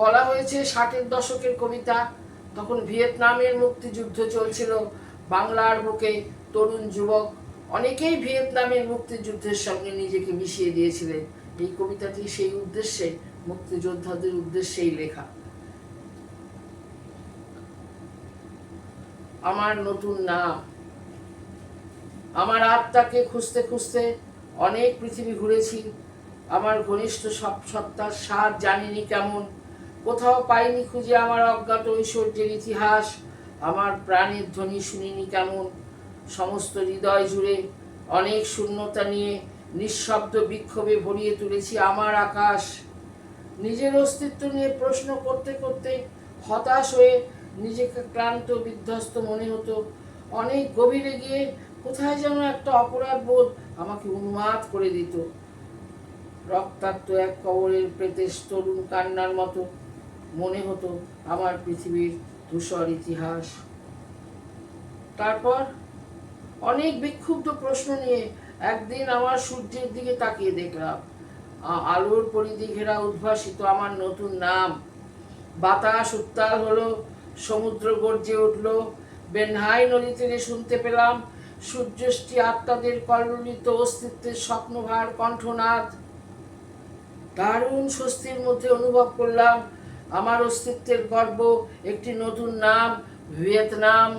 বলা হয়েছে 60-এর দশকের কবিতা। তখন ভিয়েতনামের মুক্তিযুদ্ধ চলছিল বাংলার বুকে। তরুণ যুবক অনেকেই ভিয়েতনামের মুক্তিযুদ্ধের সঙ্গে নিজেকে মিশিয়ে দিয়েছিলেন। এই কবিতাটি সেই উদ্দেশ্যে, মুক্তিযোদ্ধাদের উদ্দেশ্যেই লেখা। আমার নতুন নাম। আমার আত্মাকে খুঁজতে খুঁজতে অনেক পৃথিবী ঘুরেছি। আমার ঘনিষ্ঠ সব সত্তার স্বাদ জানিনি কেমন, কোথাও পাইনি খুঁজে আমার অজ্ঞাত ঐশ্বর্যের ইতিহাস। আমার প্রাণের ধ্বনি শুনিনি কেমন, সমস্ত হৃদয় জুড়ে অনেক শূন্যতা নিয়ে নিঃশব্দ বিক্ষোভে ভরিয়ে তুলেছি আমার আকাশ। নিজের অস্তিত্ব নিয়ে প্রশ্ন করতে করতে হতাশ হয়ে নিজেকে ক্লান্ত বিধ্বস্ত মনে হতো। অনেক গভীরে গিয়ে কোথায় যেন একটা অপরাধ বোধ আমাকে উন্মাদ করে দিত। রক্তাক্ত এক কবরের প্রেতের তরুণ কান্নার মতো মনে হতো আমার পৃথিবীর ধূসর ইতিহাস। তারপর অনেক বিক্ষুব্ধ প্রশ্ন নিয়ে একদিন আমার সূর্যের দিকে তাকিয়ে দেখলাম। আলোর পরিধি ঘেরা উদ্ভাসিত আমার নতুন নাম। বাতাস উত্তাল হলো, সমুদ্র গর্জে উঠল, বেনহাই নদী থেকে শুনতে পেলাম সূর্যষ্টি আত্মাদের কল্লোলিত অস্তিত্বের স্বপ্নভার কণ্ঠনাদ। দারুণ স্বস্তির মধ্যে অনুভব করলাম আমার অস্তিত্বের গর্ব, একটি নতুন নাম, ভিয়েতনাম।